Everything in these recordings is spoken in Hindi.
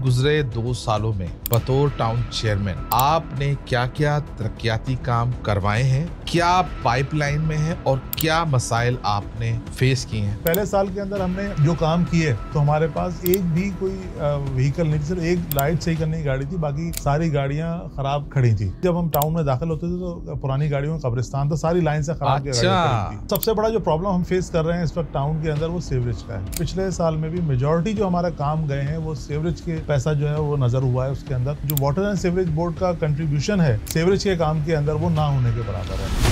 गुजरे 2 सालों में बतौर टाउन चेयरमैन आपने क्या क्या तरक्याती काम करवाए हैं, क्या पाइपलाइन में है और क्या मसाइल आपने फेस किए हैं? पहले साल के अंदर हमने जो काम किए तो हमारे पास एक भी कोई व्हीकल नहीं, सिर्फ एक लाइट सही करने की गाड़ी थी, बाकी सारी गाड़ियां खराब खड़ी थी। जब हम टाउन में दाखिल होते थे तो पुरानी गाड़ियों का कब्रिस्तान था, सारी लाइन से खराब गाड़ियां खड़ी थी। सबसे बड़ा जो प्रॉब्लम हम फेस कर रहे हैं इस वक्त टाउन के अंदर वो सीवरेज का है। पिछले साल में भी मेजोरिटी जो हमारा काम गए हैं वो सीवरेज के पैसा जो है वो नजर हुआ है। उसके अंदर जो वाटर एंड सीवरेज बोर्ड का कंट्रीब्यूशन है सीवरेज के काम के अंदर वो ना होने के बराबर है।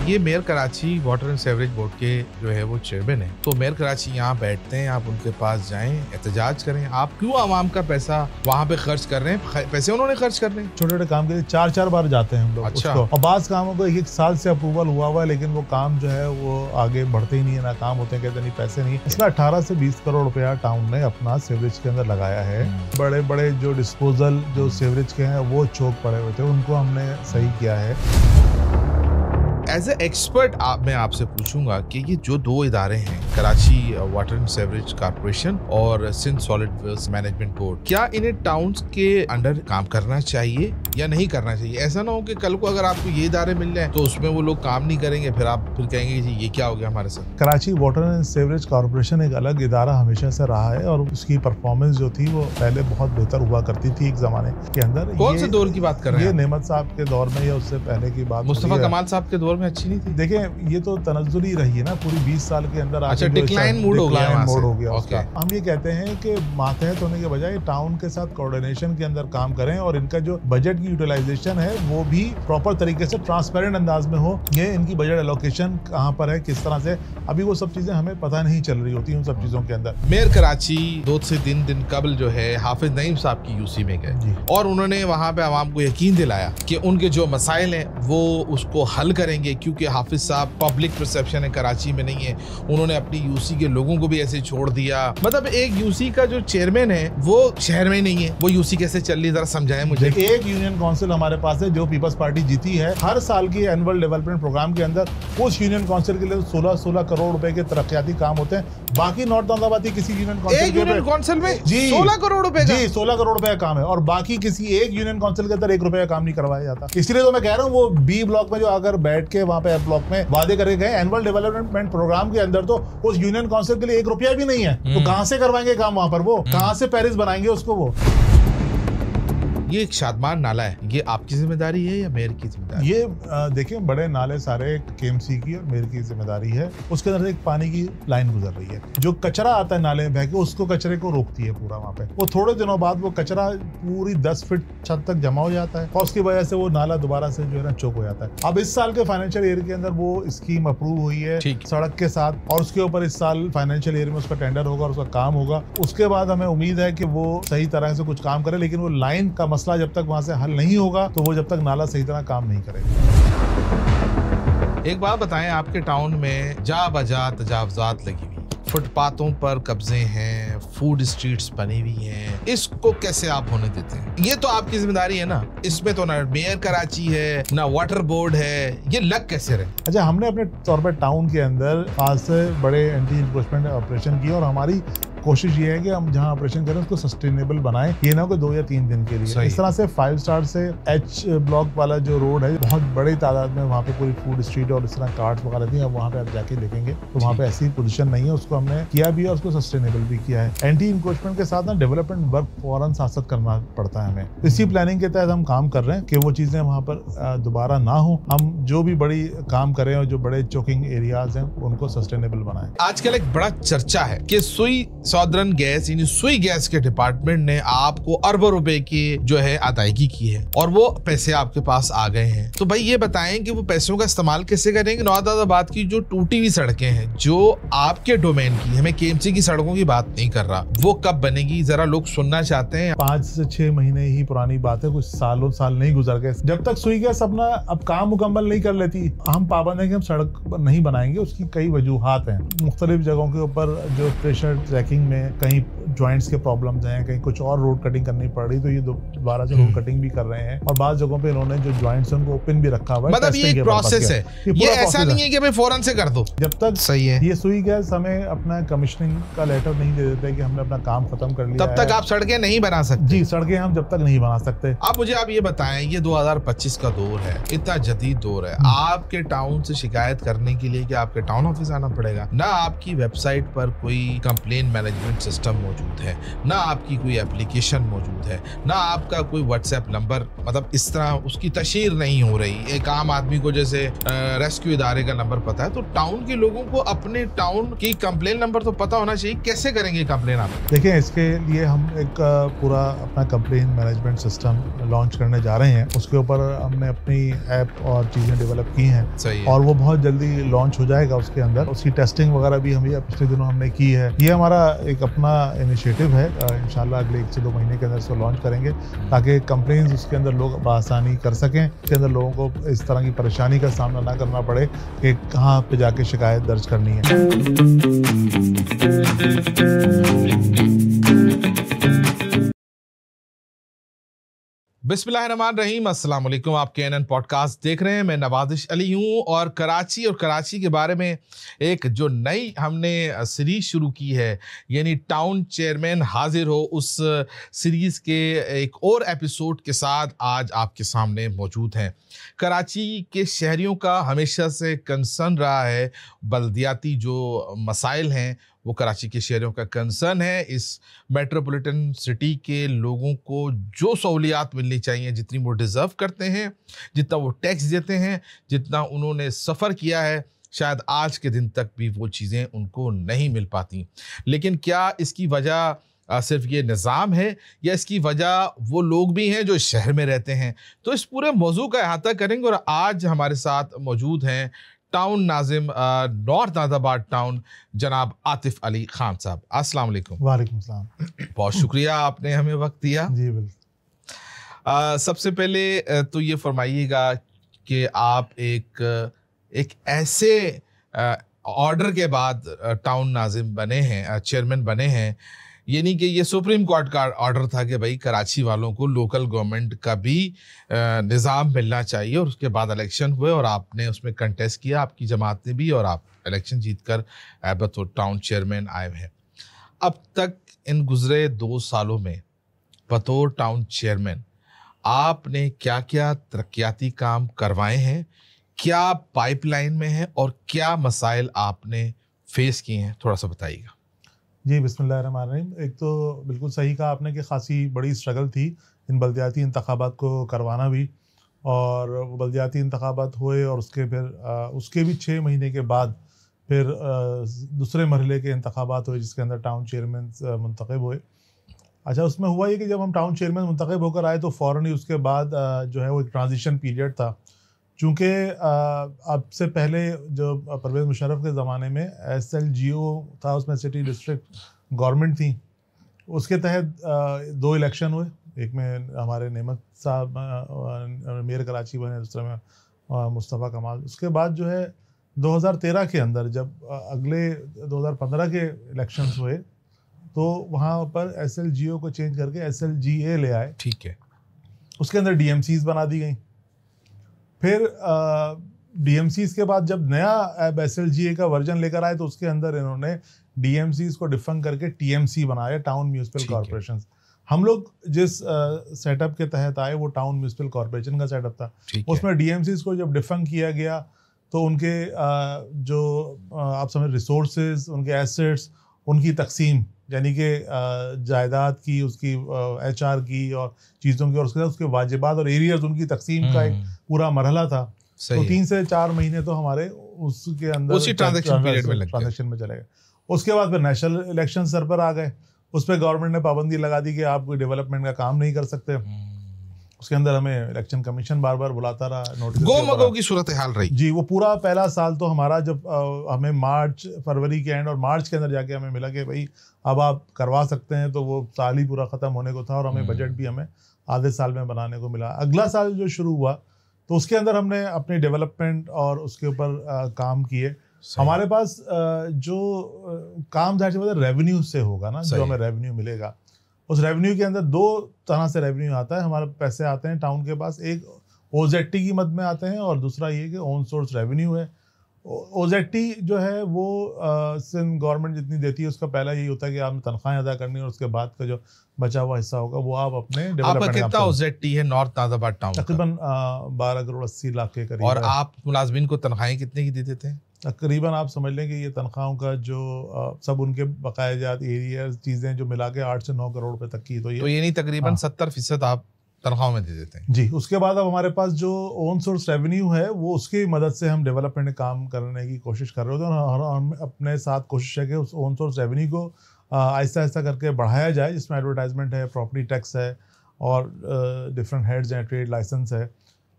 ये mayor Karachi water and sewerage board के जो है वो चेयरमैन है, तो मेयर कराची यहाँ बैठते हैं, आप उनके पास जाएं, एहतजाज करें, आप क्यों आवाम का पैसा वहाँ पे खर्च कर रहे हैं? पैसे उन्होंने खर्च कर रहे हैं। छोटे छोटे काम के लिए 4-4 बार जाते हैं हम लोग। अच्छा। और बाज़ कामों को 1 साल से अप्रूवल हुआ है लेकिन वो काम जो है वो आगे बढ़ते ही नहीं है, ना काम होते हैं, कहते नहीं पैसे नहीं। इसमें 18 से 20 करोड़ रुपया टाउन ने अपना सीवरेज के अंदर लगाया है। बड़े बड़े जो डिस्पोजल जो सीवरेज के हैं वो चौक पड़े हुए थे, उनको हमने सही किया है। एज ए एक्सपर्ट मैं आपसे पूछूंगा कि ये जो 2 इदारे हैं, Karachi water and sewerage corporation और Sindh solid waste management board, क्या इन्हें टाउन्स के अंडर काम करना चाहिए या नहीं करना चाहिए? ऐसा ना हो कि कल को अगर आपको ये इदारे मिल जाए तो उसमें वो लोग काम नहीं करेंगे, फिर आप फिर कहेंगे जी ये क्या हो गया हमारे साथ। Karachi water and sewerage corporation एक अलग इदारा हमेशा से रहा है और उसकी परफॉर्मेंस जो थी वो पहले बहुत बेहतर हुआ करती थी एक जमाने के अंदर। कौन से दौर की बात कर रहे हैं? ये नेमत साहब के दौर में या उससे पहले की बात? मुस्तफा कमाल साहब के दौर में अच्छी नहीं थी। देखें ये तो तनज़्ज़ुली रही है ना पूरी 20 साल के अंदर। अच्छा, डिक्लाइन मोड हो गया उसका। हम ये कहते हैं कि मातहत होने के बजाय टाउन के साथ कोऑर्डिनेशन के अंदर काम करें और इनका जो बजट की यूटिलाइजेशन है वो भी प्रॉपर तरीके से ट्रांसपेरेंट अंदाज में हो। ये इनकी बजट एलोकेशन कहाँ पर है, किस तरह से, अभी वो सब चीजें हमें पता नहीं चल रही होती उन सब चीजों के अंदर। मेयर कराची 2 से 3 दिन कबल जो है हाफिज नईम साहब की यूसी में गए और उन्होंने वहाँ पे आवाम को यकीन दिलाया कि उनके जो मसाइल हैं वो उसको हल करेंगे, क्योंकि हाफिज साहब पब्लिक परसेप्शन है कराची में नहीं है। उन्होंने अपनी यूसी के लोगों को भी ऐसे छोड़ दिया। मतलब एक यूसी का जो चेयरमैन है वो शहर में ही नहीं है, वो यूसी कैसे चल रही है जरा समझाएं मुझे। एक यूनियन काउंसिल हमारे पास है जो पीपल्स पार्टी जीती है। हर साल की एनुअल डेवलपमेंट प्रोग्राम के अंदर उस यूनियन काउंसिल के लिए 16 करोड़ रुपए के तरक्याती काम होते हैं। बाकी नॉर्थ अहमदाबाद किसी यूनियन काउंसिल में जी 16 करोड़ रुपए जी 16 करोड़ रुपए का काम है और बाकी किसी एक यूनियन काउंसिल के अंदर 1 रुपए का काम नहीं करवाया जाता। इसलिए तो मैं कह रहा हूँ वो बी ब्लॉक में जो अगर बैठ के वहाँ पे ब्लॉक में वादे करे गए एनुअल डेवलपमेंट प्रोग्राम के अंदर तो उस यूनियन काउंसिल के लिए 1 रुपया भी नहीं है, तो कहां से करवाएंगे काम वहां पर? वो कहां से पेरिस बनाएंगे उसको? वो ये एक शादमान नाला है, ये आपकी जिम्मेदारी है या मेयर की जिम्मेदारी? ये देखिए बड़े नाले सारे केएमसी की और मेयर की जिम्मेदारी है। उसके अंदर एक पानी की लाइन गुजर रही है, जो कचरा आता है नाले में बह के उसको कचरे को रोकती है पूरा वहाँ पे। वो थोड़े दिनों बाद वो कचरा पूरी 10 फीट छत तक जमा हो जाता है और उसकी वजह से वो नाला दोबारा से जो है ना चौक हो जाता है। अब इस साल के फाइनेंशियल ईयर के अंदर वो स्कीम अप्रूव हुई है सड़क के साथ और उसके ऊपर इस साल फाइनेंशियल ईयर में उसका टेंडर होगा और उसका काम होगा। उसके बाद हमें उम्मीद है कि वो सही तरह से कुछ काम करे, लेकिन वो लाइन का मसला जब तक वहां से हल नहीं होगा तो वो जब तक नाला सही तरह काम नहीं करेगा। एक बात बताएं, आपके टाउन में जा बजा तजावजात लगी हुई, फुटपाथों पर कब्जे हैं, फूड स्ट्रीट्स बनी हुई हैं, इसको कैसे आप होने देते हैं? ये तो आपकी जिम्मेदारी है ना, इसमें तो ना मेयर कराची है ना वाटर बोर्ड है, ये लग कैसे रहे? अच्छा, हमने अपने तौर पर टाउन के अंदर आज से बड़े एंटी इंक्रोचमेंट ऑपरेशन किए और हमारी कोशिश ये है कि हम जहां ऑपरेशन करें उसको सस्टेनेबल बनाएं, ये ना हो कि 2 या 3 दिन के लिए। इस तरह से 5 स्टार से एच ब्लॉक वाला जो रोड है बहुत बड़ी तादाद में वहाँ पे पूरी फूड स्ट्रीट और इस तरह कार्ट्स वगैरह थी। अब वहाँ पे आप जाके देखेंगे तो वहाँ पे ऐसी पोजीशन नहीं है। उसको हमने किया भी है, उसको सस्टेनेबल भी किया है। एंटी इंक्रोचमेंट के साथ ना डेवलपमेंट वर्क फौरन साथ करना पड़ता है हमें। इसी प्लानिंग के तहत हम काम कर रहे हैं कि वो चीजें वहाँ पर दोबारा ना हो। हम जो भी बड़ी काम करें और जो बड़े चोकिंग एरियाज हैं उनको सस्टेनेबल बनाएं। आजकल एक बड़ा चर्चा है कि सुई सौदर्न गैस यानी सुई गैस के डिपार्टमेंट ने आपको अरबों रुपए की जो है अदायगी की है और वो पैसे आपके पास आ गए हैं। तो भाई ये बताएं कि वो पैसों का इस्तेमाल कैसे करेंगे? नौदाबाद की जो टूटी हुई सड़कें हैं जो आपके डोमेन की, हमें केएमसी की सड़कों की बात नहीं कर रहा, वो कब बनेगी? जरा लोग सुनना चाहते हैं। 5 से 6 महीने ही पुरानी बात है, कुछ सालों साल नहीं गुजर गए। जब तक सुई गैस अपना अब काम मुकम्मल नहीं कर लेती, हम पाबंद है कि हम सड़क नहीं बनाएंगे। उसकी कई वजूहात हैं। मुख्तलिफ जगहों के ऊपर जो प्रेशर ट्रैकिंग कटिंग में कहीं जॉइंट्स के प्रॉब्लम्स हैं, कहीं कुछ और रोड कटिंग करनी पड़ रही, तो ये दोबारा से रोड कटिंग भी कर रहे हैं। और बात जगहों पे इन्होंने जो जॉइंट्स हैं उनको ओपन भी रखा हुआ है। मतलब ये एक प्रोसेस है, ये ऐसा नहीं है कि भाई फौरन से कर दो। जब तक सही है, ये सुई गैस हमें अपना कमिश्निंग का लेटर नहीं दे देते कि हमने अपना काम खत्म कर लिया, तब तक आप सड़कें नहीं बना सकते। जी, सड़कें हम जब तक नहीं बना सकते। आप मुझे ये बताएं, ये 2025 का दौर है, इतना जदीद दौर है, आपके टाउन से शिकायत करने के लिए कि आपके टाउन ऑफिस आना पड़ेगा, ना आपकी वेबसाइट पर कोई कंप्लेन मैनेजमेंट सिस्टम मौजूद है, ना आपकी कोई एप्लीकेशन मौजूद है, ना आपका कोई व्हाट्सएप नंबर, मतलब इस तरह उसकी तशहीर नहीं हो रही। एक आम आदमी को जैसे रेस्क्यू इदारे का नंबर पता है, तो टाउन के लोगों को अपने टाउन की कंप्लेन नंबर तो पता होना चाहिए। कैसे करेंगे कंप्लेन आप? देखिए, इसके लिए हम एक पूरा अपना कंप्लेन मैनेजमेंट सिस्टम लॉन्च करने जा रहे हैं। उसके ऊपर हमने अपनी ऐप और चीज़ें डेवलप की हैं। सही है। और वो बहुत जल्दी लॉन्च हो जाएगा। उसके अंदर उसकी टेस्टिंग वगैरह भी हम पिछले दिनों हमने की है। ये हमारा एक अपना इनिशिएटिव है। इंशाल्लाह अगले 1 से 2 महीने के अंदर इसको लॉन्च करेंगे, ताकि कंप्लेंट्स उसके अंदर लोग आसानी कर सकें, इसके अंदर लोगों को इस तरह की परेशानी का सामना ना करना पड़े कि कहाँ पे जाके शिकायत दर्ज करनी है। बिस्मिल्लाहिर्रहमानिर्रहीम, अस्सलाम वालेकुम। आप KNN पॉडकास्ट देख रहे हैं। मैं नवाजिश अली हूँ और कराची के बारे में एक जो नई हमने सीरीज शुरू की है, यानी टाउन चेयरमैन हाजिर हो, उस सीरीज़ के एक और एपिसोड के साथ आज आपके सामने मौजूद हैं। कराची के शहरियों का हमेशा से कंसर्न रहा है, बल्दियाती जो मसाइल हैं वो कराची के शहरों का कंसर्न है। इस मेट्रोपॉलिटन सिटी के लोगों को जो सहूलियात मिलनी चाहिए, जितनी वो डिज़र्व करते हैं, जितना वो टैक्स देते हैं, जितना उन्होंने सफ़र किया है, शायद आज के दिन तक भी वो चीज़ें उनको नहीं मिल पाती। लेकिन क्या इसकी वजह सिर्फ ये निज़ाम है या इसकी वजह वो लोग भी हैं जो शहर में रहते हैं? तो इस पूरे मौजू का अहाता करेंगे। और आज हमारे साथ मौजूद हैं town Nazim north Nazabad town, जनाब आतिफ अली खान साहब। अस्सलाम वालेकुम। वालेकुम सलाम। बहुत शुक्रिया, आपने हमें वक्त दिया। जी बिल्कुल। सबसे पहले तो ये फरमाइएगा कि आप एक ऐसे ऑर्डर के बाद टाउन नाजिम बने हैं, चेयरमैन बने हैं, यानी कि ये सुप्रीम कोर्ट का ऑर्डर था कि भाई कराची वालों को लोकल गवर्नमेंट का भी निज़ाम मिलना चाहिए। और उसके बाद इलेक्शन हुए और आपने उसमें कंटेस्ट किया, आपकी जमात ने भी, और आप इलेक्शन जीतकर बतौर टाउन चेयरमैन आए हैं। अब तक इन गुज़रे 2 सालों में बतौर टाउन चेयरमैन आपने क्या क्या तरक्याती काम करवाए हैं, क्या पाइपलाइन में है और क्या मसाइल आपने फेस किए हैं, थोड़ा सा बताइएगा। जी, बिस्मिल्लाहिर्रहमानिर्रहीम। एक तो बिल्कुल सही कहा आपने कि खासी बड़ी स्ट्रगल थी इन बल्दियाती इंतखाबात को करवाना भी, और वो बल्दियाती इंतखाबात हुए और उसके भी 6 महीने के बाद फिर दूसरे मरहले के इंतखाबात हुए, जिसके अंदर टाउन चेयरमैन मुंतखब हुए। अच्छा, उसमें हुआ ये कि जब हम टाउन चेयरमैन मुंतखब होकर आए तो फ़ौरन ही उसके बाद जो है वो एक ट्रांजिशन पीरियड था। चूँकि अब से पहले जो परवेज़ मुशर्रफ के ज़माने में SLGO था, उसमें सिटी डिस्ट्रिक्ट गवर्नमेंट थी, उसके तहत 2 इलेक्शन हुए। एक में हमारे नेमत साहब मेयर कराची बने, दूसरे में मुस्तफ़ा कमाल। उसके बाद जो है 2013 के अंदर जब अगले 2015 के इलेक्शंस हुए तो वहाँ पर SLGO को चेंज करके SLGA ले आए। ठीक है। उसके अंदर DMCs बना दी गई। फिर DMCs के बाद जब नया SLGA का वर्जन लेकर आए तो उसके अंदर इन्होंने DMCs को डिफंक करके TMC बनाया, टाउन म्यूनिसिपल कॉर्पोरेशन। हम लोग जिस सेटअप के तहत आए वो टाउन म्यूनिसिपल कॉर्पोरेशन का सेटअप था। उसमें DMCs को जब डिफंक किया गया तो उनके जो आप समझ रिसोर्सेज, उनके एसेट्स, उनकी तकसीम, यानी कि जायदाद की, उसकी HR की और चीज़ों की, और उसके वाजिबात और एरियाज, उनकी तकसीम का एक पूरा मरहला था। तो 3 से 4 महीने तो हमारे उसके अंदर उसी ट्रांजैक्शन में चले गए। उसके बाद फिर नेशनल इलेक्शन सर पर आ गए। उस पर गवर्नमेंट ने पाबंदी लगा दी कि आप कोई डेवलपमेंट का काम नहीं कर सकते। उसके अंदर हमें इलेक्शन कमीशन बार बार बुलाता रहा, नोटिस गोमगो की सूरत हाल रही। जी, वो पूरा पहला साल तो हमारा, जब हमें मार्च फरवरी के एंड और मार्च के अंदर जाके हमें मिला कि भाई अब आप करवा सकते हैं, तो वो साल ही पूरा ख़त्म होने को था और हमें बजट भी हमें आधे साल में बनाने को मिला। अगला साल जो शुरू हुआ तो उसके अंदर हमने अपनी डेवलपमेंट और उसके ऊपर काम किए। हमारे पास जो काम जाहिर सी बात है रेवेन्यू से होगा ना, जो हमें रेवेन्यू मिलेगा, उस रेवेन्यू के अंदर दो तरह से रेवेन्यू आता है। हमारे पैसे आते हैं टाउन के पास, एक ओजेटी की मद में आते हैं और दूसरा ये कि ऑन सोर्स रेवेन्यू है। ओजेटी जो है वो सिंध गवर्नमेंट जितनी देती है उसका पहला यही होता है कि आपने तनख्वाहें अदा करनी है और उसके बाद का जो बचा हुआ हिस्सा होगा वो आप अपने आपका कितना ओजेटी है नॉर्थ नाज़ाबाद टाउन? तकरीबन 12 करोड़ 80 लाख के करीब। और आप मुलाजमीन को तनख्वाहें कितने की देते थे? तकरीबन आप समझ लें कि ये तनख्वाहों का जो सब उनके बकायाजात एरिया चीज़ें जो मिला के 8 से 9 करोड़ रुपए तक की, तो ये नहीं तकरीबन 70% आप तनख्वाहों में दे देते हैं जी। उसके बाद अब हमारे पास जो ओन सोर्स रेवेन्यू है वो उसकी मदद से हम डेवलपमेंट में काम करने की कोशिश कर रहे होते हैं और हम अपने साथ कोशिश है कि उस ओन सोर्स रेवेन्यू को आहिस्ता आहिस्ता करके बढ़ाया जाए, जिसमें एडवर्टाइजमेंट है, प्रॉपर्टी टैक्स है और डिफरेंट हेड्स हैं, ट्रेड लाइसेंस है,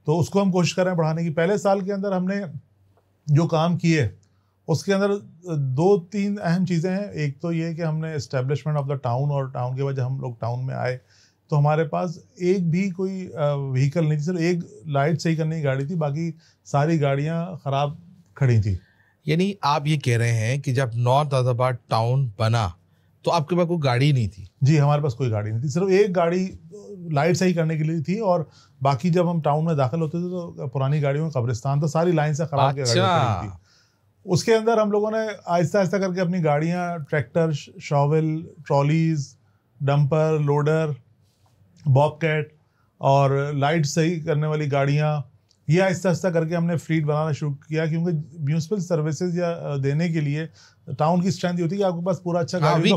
तो उसको हम कोशिश कर रहे हैं बढ़ाने की। पहले साल के अंदर हमने जो काम किए उसके अंदर 2-3 अहम चीज़ें हैं। एक तो ये कि हमने इस्टेब्लिशमेंट ऑफ द टाउन, और टाउन के बाद जब हम लोग टाउन में आए तो हमारे पास एक भी कोई व्हीकल नहीं थी, सिर्फ एक लाइट सही करने की गाड़ी थी, बाकी सारी गाड़ियां ख़राब खड़ी थी। यानी आप ये कह रहे हैं कि जब नॉर्थ नाज़ाबाद टाउन बना तो आपके पास कोई गाड़ी नहीं थी? जी, हमारे पास कोई गाड़ी नहीं थी, सिर्फ एक गाड़ी लाइट सही करने के लिए थी और बाकी जब हम टाउन में दाखिल होते थे तो पुरानी गाड़ियों का कब्रिस्तान था, सारी लाइन से खराब गाड़ियाँ खड़ी थी। उसके अंदर हम लोगों ने आहिस्ता आहिस्ता करके अपनी गाड़ियाँ, tractor, shovel, trolleys, dumper, loader, Bobcat और लाइट सही करने वाली गाड़ियाँ, ये आहिस्ता आहिस्ता करके हमने फ्लीट बनाना शुरू किया, क्योंकि म्यूनिसिपल सर्विसेज या देने के लिए टाउन की स्ट्रेंथ ये होती है कि आपके पास पूरा अच्छा गाड़ी